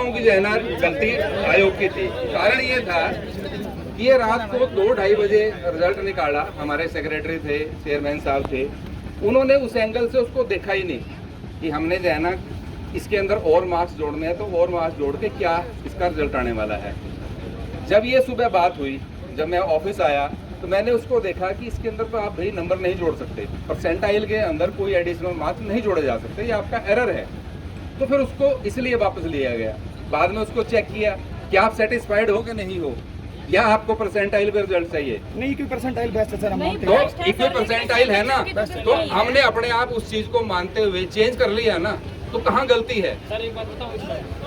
हूँ कि जो है ना गलती आयोग की थी। कारण ये था कि ये रात को 2-2:30 बजे रिजल्ट निकाला, हमारे सेक्रेटरी थे, चेयरमैन साहब थे, उन्होंने उस एंगल से उसको देखा ही नहीं कि हमने जो है ना इसके अंदर और मार्क्स जोड़ने हैं, तो और मार्क्स जोड़ के क्या इसका रिजल्ट आने वाला है। जब ये सुबह बात हुई, जब मैं ऑफिस आया तो मैंने उसको देखा कि इसके अंदर तो आप भाई नंबर नहीं जोड़ सकते, परसेंटाइल के अंदर कोई एडिशनल मार्क्स नहीं जोड़े जा सकते, ये आपका एरर है। तो फिर उसको इसलिए वापस लिया गया। बाद में उसको चेक किया कि आप सेटिस्फाइड हो कि नहीं हो, या आपको परसेंटाइल पे रिजल्ट चाहिए। नहीं, क्यों परसेंटाइल बेस्ट है सर, हम मानते तो हैं। इक्वल परसेंटाइल है ना, तो हमने अपने आप उस चीज को मानते हुए चेंज कर लिया ना, तो कहाँ गलती है? सर एक बात बताओ,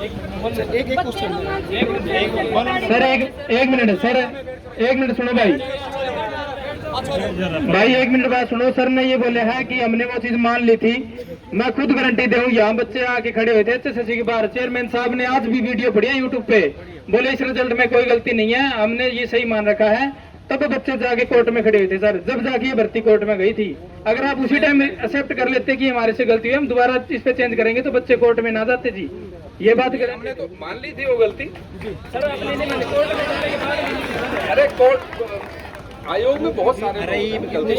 एक क्वेश्चन सर, एक मिनट सर, एक मिनट सुनो भाई, एक मिनट बात सुनो। सर ने ये बोले हैं कि हमने वो चीज मान ली थी। मैं खुद गारंटी दूं, यहाँ बच्चे आके खड़े हुए थे एचएसएससी के बाहर, चेयरमैन साहब ने आज भी वीडियो पड़ी है यूट्यूब पे, बोले इस रिजल्ट में कोई गलती नहीं है, हमने ये सही मान रखा है। तब बच्चे जाके कोर्ट में खड़े हुए थे सर, जब जाके ये भर्ती कोर्ट में गई थी। अगर आप उसी टाइम एक्सेप्ट कर लेते कि हमारे से गलती हुई, हम दोबारा इस पे चेंज करेंगे, तो बच्चे कोर्ट में ना जाते जी। ये बात करें, हमने तो मान ली थी वो गलती। सर आपने नहीं मानी, कोर्ट में जाने के बाद। अरे कोर्ट आयोग में बहुत सारे गलती।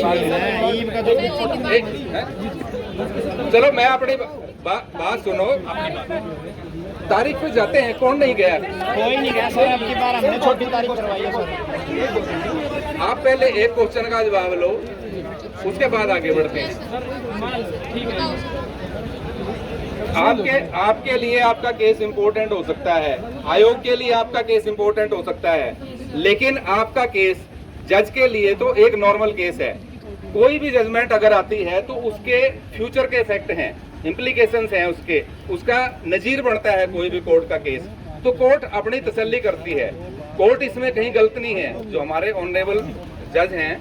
चलो मैं अपनी बात सुनो, तारीख पे जाते हैं, कौन नहीं गया? कोई नहीं गया सर, आपकी बार हमने छोटी तारीख करवाई है सर। आप पहले एक क्वेश्चन का जवाब लो, उसके बाद आगे बढ़ते हैं। ठीक है, आपके लिए आपका केस इंपॉर्टेंट हो सकता है, आयोग के लिए आपका केस इंपॉर्टेंट हो सकता है, लेकिन आपका केस जज के लिए तो एक नॉर्मल केस है। कोई भी जजमेंट अगर आती है तो उसके फ्यूचर के इफेक्ट हैं, इम्प्लीकेशंस हैं, उसका नजीर बनता है कोई भी कोर्ट का केस। तो कोर्ट अपनी तसल्ली करती है, कोर्ट इसमें कहीं गलत नहीं है। जो हमारे ऑनरेबल जज हैं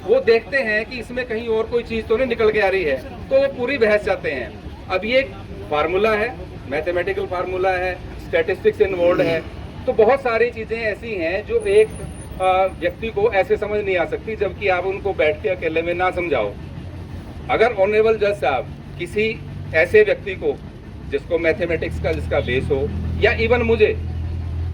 वो देखते हैं कि इसमें कहीं और कोई चीज तो नहीं निकल के आ रही है, तो वो पूरी बहस चाहते हैं। अब ये फार्मूला है, मैथमेटिकल फार्मूला है, स्टैटिस्टिक्स इन्वॉल्व है, तो बहुत सारी चीजें ऐसी हैं जो एक व्यक्ति को ऐसे समझ नहीं आ सकती, जबकि आप उनको बैठ के अकेले में ना समझाओ। अगर ऑनरेबल जज साहब किसी ऐसे व्यक्ति को जिसको मैथमेटिक्स का जिसका बेस हो, या इवन मुझे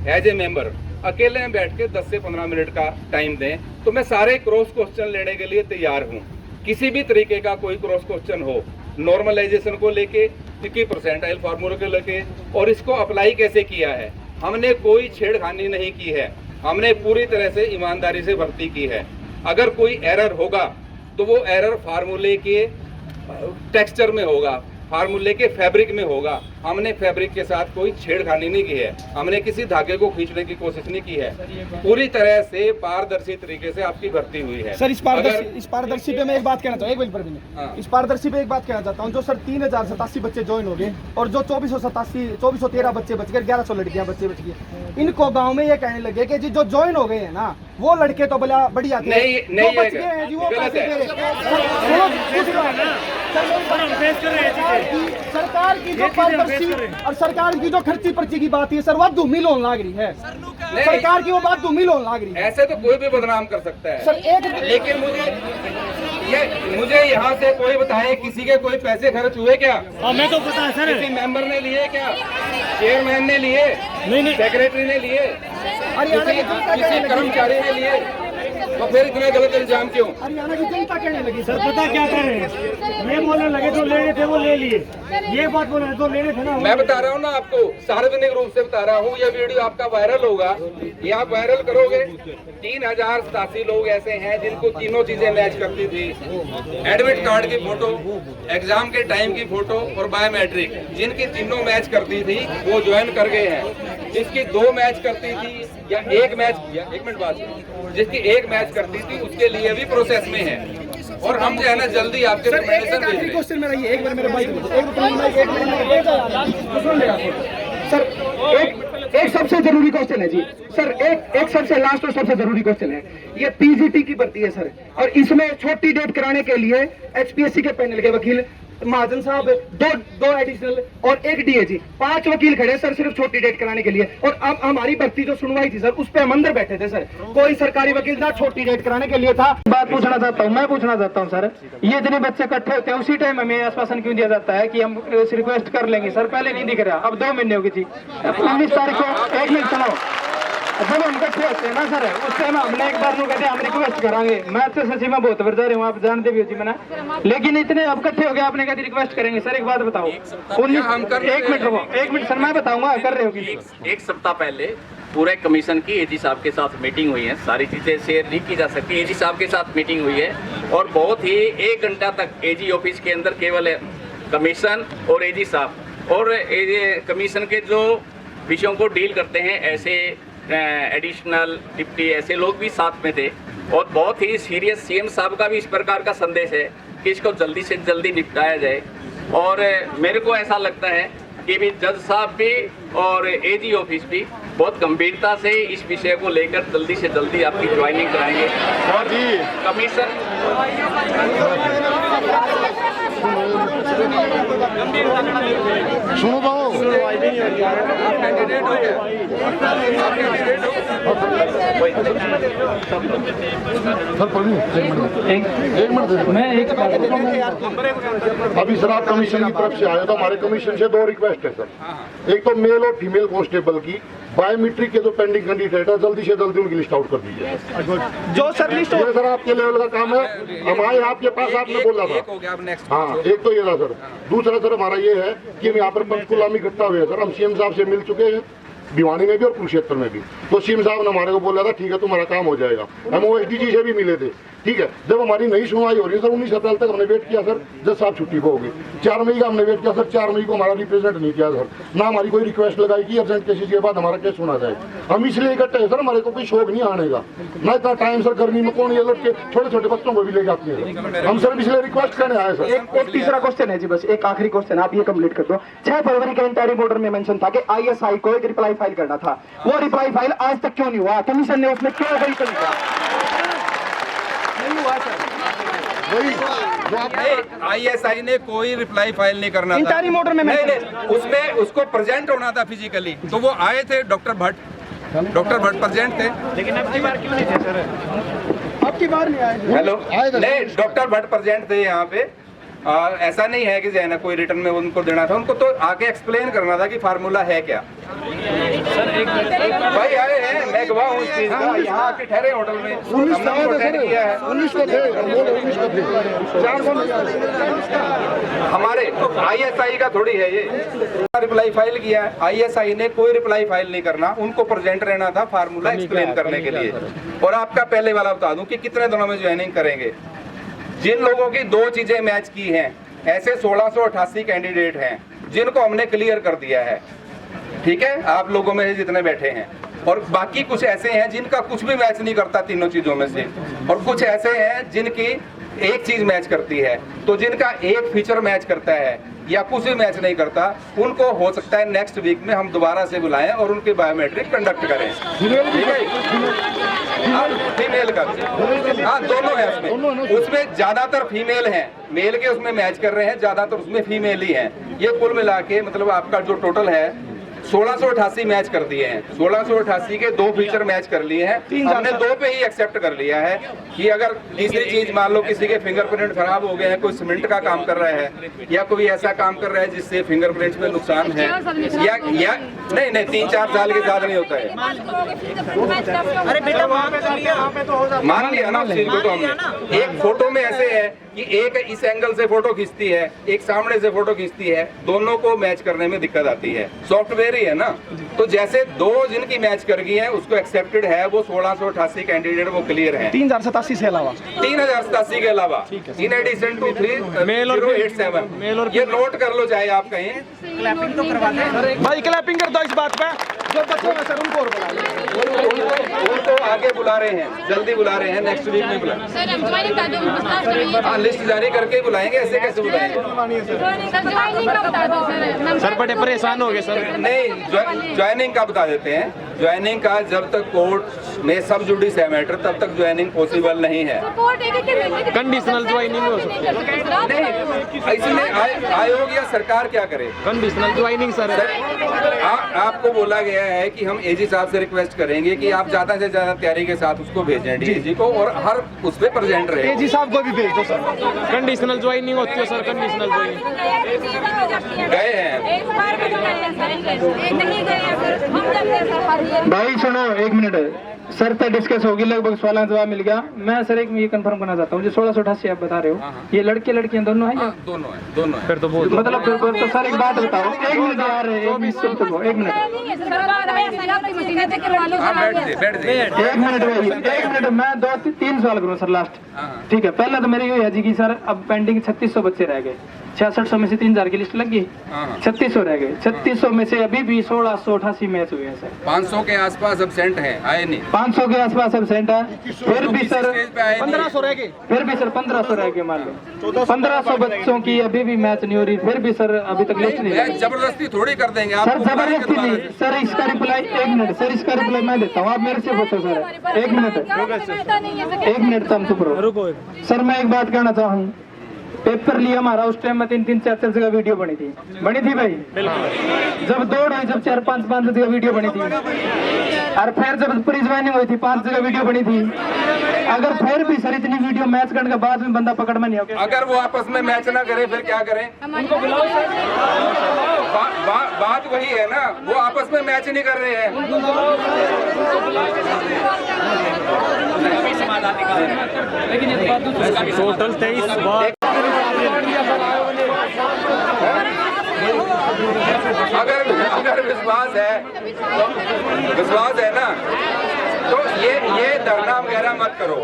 एज ए मेंबर अकेले में बैठ के 10 से 15 मिनट का टाइम दें, तो मैं सारे क्रॉस क्वेश्चन लेने के लिए तैयार हूँ। किसी भी तरीके का कोई क्रॉस क्वेश्चन हो, नॉर्मलाइजेशन को लेके, क्योंकि परसेंटाइल फार्मूला को लेके, और इसको अप्लाई कैसे किया है। हमने कोई छेड़खानी नहीं की है, हमने पूरी तरह से ईमानदारी से भर्ती की है। अगर कोई एरर होगा तो वो एरर फार्मूले के टेक्सचर में होगा, फार्मूले के फैब्रिक में होगा। हमने फैब्रिक के साथ कोई छेड़खानी नहीं की है, हमने किसी धागे को खींचने की कोशिश नहीं की है। पूरी तरह से पारदर्शी तरीके से आपकी भर्ती हुई है। सर इस पारदर्शी पे मैं एक बात कहना चाहूँ, एक मिनट, इस पारदर्शी पे एक बात कहना चाहता हूँ। जो सर 3087 बच्चे ज्वाइन हो गए और जो 2413 बच्चे बच गए, 1100 लड़कियां बच्चे बच गए, इनको गांव में ये कहने लगे कि जी जो ज्वाइन हो गए हैं ना, वो लड़के तो बढ़िया थे, नहीं बच गए हैं जी वो पैसे दे रहे। सरकार की जो पारदर्शी और सरकार की जो खर्ची पर्ची की बात है सर, वो धूमिल होने लग रही है। सरकार की वो बात धूमिल होने लग रही है। ऐसे तो कोई भी बदनाम कर सकता है सर, लेकिन मुझे यहाँ से कोई बताए किसी के कोई पैसे खर्च हुए क्या? मैं तो पता है सर, किसी मेंबर ने लिए क्या? चेयरमैन ने लिए? नहीं, सेक्रेटरी ने लिए? किसी कर्मचारी ने लिए? तो फिर इतना गलत इल्जाम क्यों? हरियाणा की जनता कहने लगी सर, पता क्या कर रहे हैं, ये बोलने लगे जो ले रहे थे वो ले लिए, ये बात बोल रहे जो ले रहे थे ना। मैं बता रहा हूँ ना आपको, सार्वजनिक रूप से बता रहा हूँ, ये वीडियो आपका वायरल होगा, ये आप वायरल करोगे। 3087 लोग ऐसे हैं जिनको तीनों चीजें मैच करती थी, एडमिट कार्ड की फोटो, एग्जाम के टाइम की फोटो और बायोमेट्रिक, जिनकी तीनों मैच करती थी वो ज्वाइन कर गए हैं। जिसकी 2 मैच करती थी या 1 मैच, एक मिनट बात, जिसकी 1 मैच करती थी उसके लिए भी प्रोसेस में है, और हम जो है ना जल्दी आपके क्वेश्चन मेरा ये, एक बार मेरे भाई सर, एक सबसे जरूरी क्वेश्चन है जी सर, एक सबसे लास्ट और सबसे जरूरी क्वेश्चन है, ये पीजीटी की भर्ती है सर, और इसमें छोटी डेट कराने के लिए एचपीएससी के पैनल के वकील महाजन साहब, दो एडिशनल और एक डीएजी, 5 वकील खड़े सर सिर्फ छोटी डेट कराने के लिए। और अब हमारी भर्ती जो सुनवाई थी सर, उस पे हम अंदर बैठे थे सर, कोई सरकारी वकील था, छोटी डेट कराने के लिए था। बात पूछना चाहता हूँ, मैं पूछना चाहता हूँ सर, ये इतने बच्चे इकट्ठे होते हैं उसी टाइम हमें आश्वासन क्यों दिया जाता है कि हम रिक्वेस्ट कर लेंगे सर, पहले नहीं दिख रहा, अब 2 महीने हो गए थी। 19 तारीख को 1 मिनट चलो, जब हम इकट्ठे होते हैं ना सर, उस टाइम हमने एक बार कहते हम रिक्वेस्ट करांगे, मैं तो सची में बहुत बरदार हूँ, आप जानते भी हो जी मैंने, लेकिन इतने अब इकट्ठे हो गए, आपने कहते रिक्वेस्ट करेंगे सर। एक बात बताओ, 1 मिनट सर, मैं बताऊंगा कर रहे हो। एक सप्ताह पहले पूरे कमीशन की एजी साहब के साथ मीटिंग हुई है, सारी चीजें शेयर नहीं की जा सकती, एजी साहब के साथ मीटिंग हुई है और बहुत ही 1 घंटा तक एजी ऑफिस के अंदर केवल कमीशन और एजी साहब और कमीशन के जो विषयों को डील करते हैं ऐसे एडिशनल डिप्टी ऐसे लोग भी साथ में थे और बहुत ही सीरियस सीएम साहब का भी इस प्रकार का संदेश है कि इसको जल्दी से जल्दी निपटाया जाए। और मेरे को ऐसा लगता है कि भी जज साहब भी और एजी ऑफिस भी बहुत गंभीरता से इस विषय को लेकर जल्दी से जल्दी आपकी ज्वाइनिंग कराएंगे और कमीशन सुनो तो एक मिनट मैं एक अभी सर आप कमीशन की तरफ से आए तो हमारे कमीशन से 2 रिक्वेस्ट है सर। एक तो मेल और फीमेल कांस्टेबल की बायोमेट्रिक के जो पेंडिंग कैंडिडेट है जल्दी से जल्दी उनकी लिस्ट आउट कर दीजिए। जो सर लिस्ट ये सर आपके लेवल का काम है, हम आए आपके पास, आपने बोला था। हाँ, एक तो ये था सर। दूसरा सर हमारा ये है कि हम यहाँ पर पंचकुला में इकट्ठा हुए सर, हम सीएम साहब से मिल चुके हैं, भिवानी में भी और कुरुक्षेत्र में भी। तो सीएम साहब ने हमारे को बोला था ठीक है तुम्हारा काम हो जाएगा। हम ओएसडीजी से भी मिले थे, ठीक है। जब हमारी नई सुनवाई हो रही है सर 19 अप्रैल तक हमने वेट किया सर, जज साहब छुट्टी को होगी। 4 मई का हमने वेट किया सर, 4 मई को हमारा रिप्रेजेंट नहीं किया सर, ना हमारी कोई रिक्वेस्ट लगाई कि अर्जेंट केसेस के बाद हमारा केस सुना जाए। हम इसलिए इकट्ठे हैं सर, हमारे को कोई शौक नहीं आने का, ना इतना टाइम सर गर्मी में कौन ये लड़के छोटे छोटे बच्चों को भी ले जाती है। हम सर इसलिए रिक्वेस्ट करने आए सर। एक तीसरा क्वेश्चन है जी, बस एक आखिरी क्वेश्चन, आप ये कंप्लीट कर दो। 6 फरवरी के इंटरिम ऑर्डर में मेंशन था कि आईएसआई को एक रिप्लाई फाइल करना था, वो रिप्लाई फाइल आज तक क्यों नहीं हुआ? कमीशन ने उसमें क्यों नहीं किया? नहीं हुआ सर। आईएसआई ने कोई रिप्लाई फाइल नहीं करना था, इंटरिम ऑर्डर में नहीं, उसमें उसको प्रेजेंट होना था फिजिकली, तो वो आए थे डॉक्टर भट्ट प्रेजेंट थे, लेकिन अब की बार क्यों नहीं थे सर? अब की बार नहीं आए। हेलो नहीं, डॉक्टर भट्ट प्रेजेंट थे यहाँ पे। ऐसा नहीं है कि जो है ना कोई रिटर्न में उनको देना था, उनको तो आके एक्सप्लेन करना था कि फार्मूला है क्या। भाई आए हैं, मैं गवाह हूँ इस चीज का, यहाँ आके ठहरे होटल में, हमने उनको अटेंड किया है। 19 को थे। हमारे आईएसआई का थोड़ी है ये, रिप्लाई फाइल किया है। आईएसआई ने कोई रिप्लाई फाइल नहीं करना, उनको प्रेजेंट रहना था फार्मूला एक्सप्लेन करने के लिए। और आपका पहले वाला बता दूं कि कितने दिनों में ज्वाइनिंग करेंगे। जिन लोगों की 2 चीजें मैच की हैं, ऐसे 1688 कैंडिडेट हैं जिनको हमने क्लियर कर दिया है, ठीक है, आप लोगों में जितने बैठे हैं। और बाकी कुछ ऐसे हैं जिनका कुछ भी मैच नहीं करता तीनों चीजों में से, और कुछ ऐसे हैं जिनकी एक चीज मैच करती है। तो जिनका एक फीचर मैच करता है या कुछ भी मैच नहीं करता, उनको हो सकता है नेक्स्ट वीक में हम दोबारा से बुलाएं और उनकी बायोमेट्रिक कंडक्ट करें, ठीक है। फीमेल का हाँ, दोनों है उसमें ज्यादातर फीमेल हैं, मेल के उसमें मैच कर रहे हैं, ज्यादातर उसमें फीमेल ही हैं। ये कुल मिला के मतलब आपका जो टोटल है 1688 मैच कर दिए हैं। 1688 के 2 फीचर मैच कर लिए हैं, हमने 2 पे ही एक्सेप्ट कर लिया है कि अगर तीसरी चीज मान लो किसी के फिंगरप्रिंट खराब हो गए हैं, कोई सीमेंट का काम कर रहा है या कोई ऐसा काम कर रहा है जिससे फिंगरप्रिंट में नुकसान है, या नहीं 3-4 साल के साथ नहीं होता है। अरे बेटा वहाँ पे तो मान लिया ना उस चीज को। तो हमने एक फोटो में ऐसे है कि एक इस एंगल से फोटो खींचती है, एक सामने से फोटो खींचती है, दोनों को मैच करने में दिक्कत आती है, सॉफ्टवेयर ही है ना। तो जैसे 2 जिनकी मैच कर गई है उसको एक्सेप्टेड है, वो 1688 कैंडिडेट वो क्लियर है, 3087 से अलावा 3087 के अलावा, इन एडिशन टू 3087। ये नोट कर लो चाहे आप कहीं। क्लैपिंग तो करवा दें भाई, क्लैपिंग कर दो इस बात पे। जो बच्चे हैं सर उनको और उनको आगे बुला रहे हैं, जल्दी बुला रहे हैं, नेक्स्ट वीक में बुला। हाँ, लिस्ट जारी करके बुलाएंगे, ऐसे कैसे बुलाएंगे? सर बड़े परेशान हो गए सर। नहीं, ज्वाइनिंग का बता देते हैं। ज्वाइनिंग का जब तक कोर्ट में सब जुडिस है मैटर, तब तक ज्वाइनिंग पॉसिबल नहीं है। कंडीशनल ज्वाइनिंग हो सकती है। नहीं, इसमें आयोग या सरकार क्या करे? कंडीशनल ज्वाइनिंग सर आपको बोला गया है कि हम एजी साहब से रिक्वेस्ट करेंगे कि आप ज्यादा से ज्यादा तैयारी के साथ उसको भेजें डीजी को, और हर उस पे प्रेजेंट रहे। एजी साहब को भी भेज दो सर। कंडीशनल ज्वाइनिंग होती है सर, कंडीशनल ज्वाइनिंग गए हैं भाई सुनो एक मिनट सर, तक डिस्कस होगी, लगभग सवाल जवाब मिल गया। मैं सर एक ये कंफर्म करना चाहता हूँ, जो 1688 आप बता रहे हो, ये लड़के लड़कियां दोनों हैं? दोनों है, दोनों है। फिर तो बहुत मतलब फिर तो सर एक बात बताओ, एक मिनट यार, एक मिनट आप बैठ जाइए। एक मिनट भाई, एक मिनट, मैं 2-3 सवाल करूँ सर लास्ट। ठीक है, पहला तो मेरी ये है जी कि सर अब पेंडिंग 3600 बच्चे रह गए, 6600 में से 3000 की लिस्ट लग गई, 3600 रह गए, 3600 में से अभी भी 1688 मैच हुए हैं सर। 500 के आसपास एब्सेंट है, आए नहीं। 500 के आसपास एब्सेंट है, फिर भी सर 1500 रह गए, फिर भी सर 1500 रह गए, मान लो 1500 बच्चों की अभी भी मैच नहीं हो रही, फिर भी सर अभी तक लिस्ट नहीं लगी। जबरदस्ती थोड़ी कर देंगे सर आपको। जबरदस्ती नहीं सर, इसका रिप्लाई एक मिनट सर, इसका रिप्लाई मैं देता हूँ, आप मेरे से पूछो सर। एक मिनट तुम चुप रहो सर। मैं एक बात कहना चाहूँ, पेपर लिया हमारा उस टाइम में 3-4 जगह वीडियो बनी थी भाई। जब दौड़ हुई, जब 4-5 जगह वीडियो बनी थी, और फिर जब प्री ज्वाइनिंग हुई थी 5 जगह वीडियो बनी थी। अगर फिर भी सर इतनी वीडियो मैच करने के बाद में बंदा पकड़ में नहीं होगा, अगर वो आपस में मैच ना करे फिर क्या करें? उनको बुलाओ। बात वही है ना, वो आपस में मैच नहीं कर रहे हैं। टोटल 23 बार अगर विश्वास है ना, तो ये धरना वगैरह मत करो।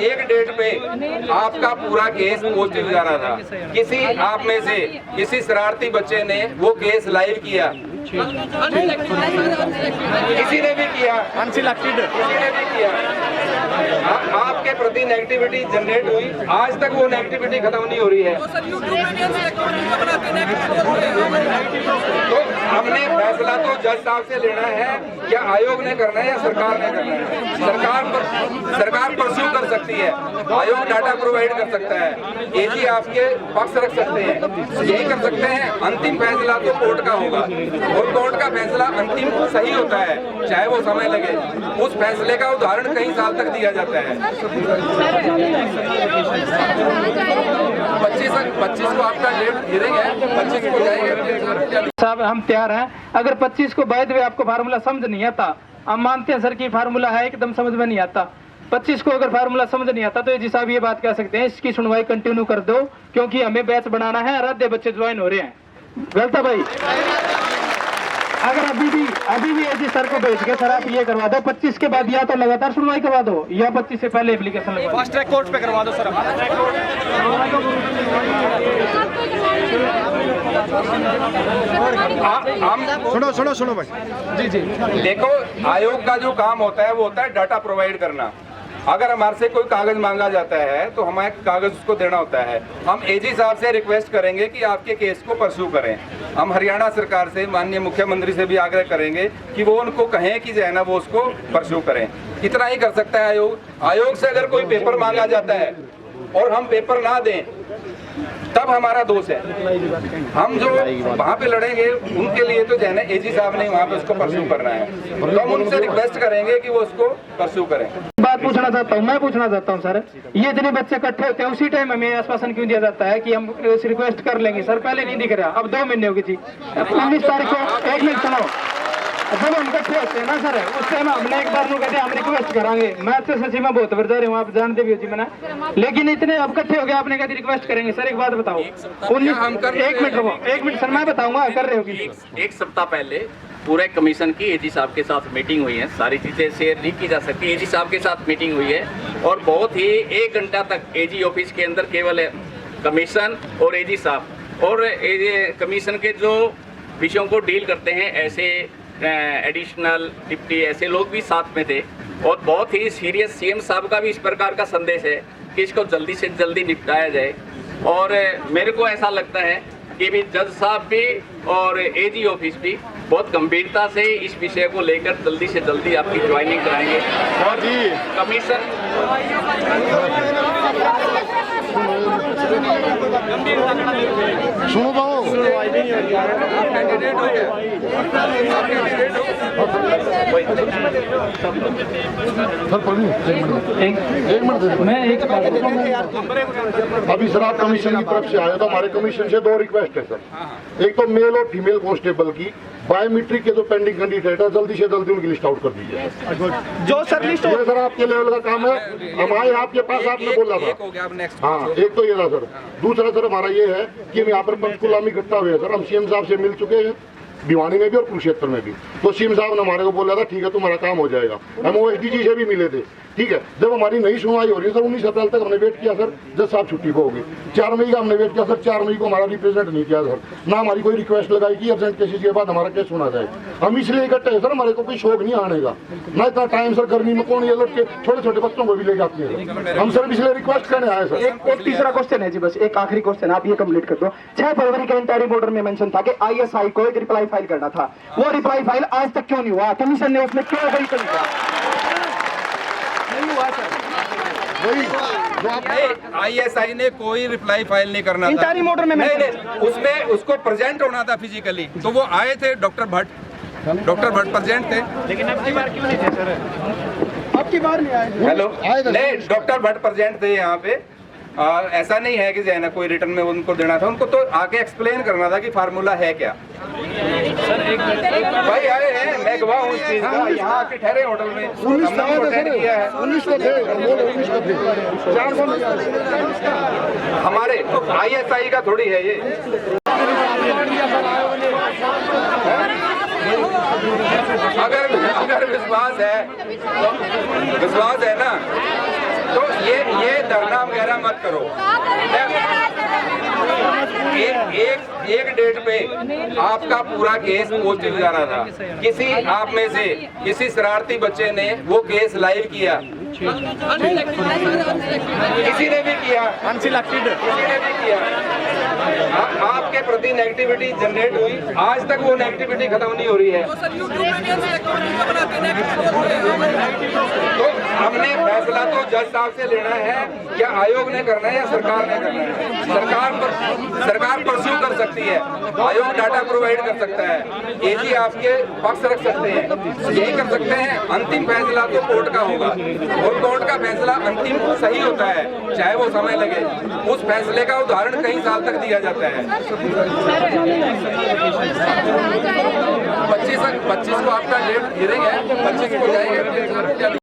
एक डेट पे आपका पूरा केस पॉजिटिव जा रहा था, किसी आप में से किसी शरारती बच्चे ने वो केस लाइव किया, किसी ने भी किया, अनसिलेक्टेड किसी ने भी किया, आपके प्रति नेगेटिविटी जनरेट हुई, आज तक वो नेगेटिविटी खत्म नहीं हो रही है। तो हमने फैसला तो जज साहब से लेना है, क्या आयोग ने करना है या सरकार ने करना है। सरकार परस्यू कर सकती है, आयोग डाटा प्रोवाइड कर सकता है, एजी आपके पक्ष रख सकते हैं, यही कर सकते हैं। अंतिम फैसला तो कोर्ट का होगा, और कोर्ट का फैसला अंतिम सही होता है, चाहे वो समय लगे। उस फैसले का उदाहरण कई साल तक दिया जाता है। 25 को आपका डेट गिरेगा, 25 को जाएगा साहब, हम तैयार हैं। अगर 25 को बाय द वे आपको फार्मूला समझ नहीं आता, हम मानते हैं सर कि फार्मूला है, एकदम समझ में नहीं आता। 25 को अगर फार्मूला समझ नहीं आता तो जी साहब ये बात कह सकते हैं, इसकी सुनवाई कंटिन्यू कर दो, क्योंकि हमें बैच बनाना है, आधे बच्चे ज्वाइन हो रहे हैं। गलत है भाई? अगर अभी भी एजी सर को भेज के सर आप ये करवा दो, 25 के बाद या तो लगातार सुनवाई करवा दो, या 25 से पहले एप्लीकेशन लगवा दो। फास्ट ट्रैक कोर्ट पे करवा दो सर। सुनो भाई। जी देखो, आयोग का जो काम होता है वो होता है डाटा प्रोवाइड करना। अगर हमारे से कोई कागज मांगा जाता है तो हमें कागज उसको देना होता है। हम एजी साहब से रिक्वेस्ट करेंगे कि आपके केस को परस्यू करें। हम हरियाणा सरकार से, माननीय मुख्यमंत्री से भी आग्रह करेंगे कि वो उनको कहें कि जो है ना वो उसको परस्यू करें। इतना ही कर सकता है आयोग। आयोग से अगर कोई पेपर मांगा जाता है और हम पेपर ना दें तब हमारा दोष है। हम जो वहाँ पे लड़ेंगे उनके लिए तो जो है ना एजी साहब ने वहाँ पे उसको परस्यू करना है, तो हम उनसे रिक्वेस्ट करेंगे कि वो उसको परस्यू करें। बात पूछना चाहता हूँ, मैं पूछना चाहता हूँ सर, ये इतने बच्चे इकट्ठे होते हैं, उसी टाइम हमें आश्वासन क्यों दिया जाता है कि हम रिक्वेस्ट कर लेंगे? सर पहले नहीं दिख रहा, अब 2 महीने हो गई थी। 19 तारीख को, एक मिनट सुनो, जब हम इकट्ठे होते हैं ना सर, उस टाइम हमने एक बार कहते हम रिक्वेस्ट करांगे। मैं तो सची में बहुत बरदा रहा हूँ, आप जानते भी हो जी मैंने, लेकिन इतने अब इकट्ठे हो गए, आपने कहते रिक्वेस्ट करेंगे। सर एक बात बताओ, 1 मिनट सर, मैं बताऊंगा, कर रहे हो। एक सप्ताह पहले पूरे कमीशन की एजी साहब के साथ मीटिंग हुई है, सारी चीज़ें शेयर नहीं की जा सकती। एजी साहब के साथ मीटिंग हुई है और बहुत ही 1 घंटा तक एजी ऑफिस के अंदर केवल कमीशन और एजी साहब और कमीशन के जो विषयों को डील करते हैं, ऐसे एडिशनल डिप्टी ऐसे लोग भी साथ में थे। और बहुत ही सीरियस सीएम साहब का भी इस प्रकार का संदेश है कि इसको जल्दी से जल्दी निपटाया जाए। और मेरे को ऐसा लगता है कि भी जज साहब भी और एजी ऑफिस भी बहुत गंभीरता से इस विषय को लेकर जल्दी से जल्दी आपकी ज्वाइनिंग कराएंगे और कमीशन सुनो तो सर प्रवीण एक मिनट अभी सर आप कमीशन की तरफ से आए तो हमारे कमीशन से 2 रिक्वेस्ट है सर। एक तो मेल और फीमेल कांस्टेबल की बायोमेट्रिक के जो पेंडिंग कैंडिडेट है जल्दी से जल्दी उनकी लिस्ट आउट कर दीजिए। जो सर लिस्ट ये सर आपके लेवल का काम है, हमारे आपके पास आपने बोला था। हाँ एक तो ये था सर। दूसरा सर हमारा ये है कि हम यहाँ पर पंचकुला में इकट्ठा हुए सर, हम सीएम साहब से मिल चुके हैं भिवानी में भी और कुरुक्षेत्र में भी। तो सीएम साहब ने हमारे को बोला था ठीक है तुम्हारा काम हो जाएगा। हम ओएसडीजी से भी मिले थे, ठीक है। जब हमारी नई सुनवाई हो रही है सर 19 अप्रैल तक हमने वेट किया सर, जज साहब छुट्टी को होगी। 4 मई का हमने वेट किया सर, 4 मई को हमारा रिप्रेजेंट नहीं किया सर, ना हमारी कोई रिक्वेस्ट लगाई कि अर्जेंट केसेस के बाद हमारा केस सुना जाए। हम इसलिए इकट्ठे हैं सर, हमारे को कोई शौक नहीं आने का, ना इतना टाइम सर गर्मी में कौन ये लड़के छोटे छोटे बच्चों को भी ले जाते हैं। हम सर इसलिए रिक्वेस्ट करने आए सर। एक तीसरा क्वेश्चन है जी, बस एक आखिरी क्वेश्चन आप ये कंप्लीट कर दो। 6 फरवरी के इंटरिम ऑर्डर में मेंशन था कि आईएसआई को एक रिप्लाई फाइल करना था, वो रिप्लाई फाइल आज तक क्यों नहीं हुआ? कमीशन ने उसमें क्यों नहीं किया? नहीं हुआ सर। आईएसआई ने कोई रिप्लाई फाइल नहीं करना था। इंटरिम ऑर्डर में नहीं, उसमें उसको प्रेजेंट होना था फिजिकली, तो वो आए थे डॉक्टर भट्ट प्रेजेंट थे। लेकिन अब की बार क्यों नहीं थे सर? अब की बार नहीं आए। हेलो नहीं, डॉक्टर भट्ट प्रेजेंट थे यहाँ पे। ऐसा नहीं है कि जो है ना कोई रिटर्न में उनको देना था, उनको तो आके एक्सप्लेन करना था कि फार्मूला है क्या। भाई आए हैं, मैं गवाह हूँ इस चीज का, यहाँ आके ठहरे होटल में, हमने अटेंड किया है। 19 को थे, 19 को थे, 4 को नहीं। हमारे आईएसआई का थोड़ी है ये। अगर विश्वास है ना, तो ये धरना वगैरह मत करो। एक डेट पे आपका पूरा केस पॉजिटिव जा रहा था, किसी आप में से किसी शरारती बच्चे ने वो केस लाइव किया, किसी ने भी किया, अनसिलेक्टेड किसी ने भी किया, आपके प्रति नेगेटिविटी जनरेट हुई, आज तक वो नेगेटिविटी खत्म नहीं हो रही है। तो हमने फैसला तो जज साहब से लेना है, या आयोग ने करना है या सरकार ने करना है। सरकार परस्यू कर सकती है, आयोग डाटा प्रोवाइड कर सकता है, एजी आपके पक्ष रख सकते हैं, यही कर सकते हैं। अंतिम फैसला तो कोर्ट का होगा, और कोर्ट का फैसला अंतिम सही होता है, चाहे वो समय लगे। उस फैसले का उदाहरण कई साल तक दिया जाता है। 25 को आपका डेट गिरेंगे, 25 को जाएंगे।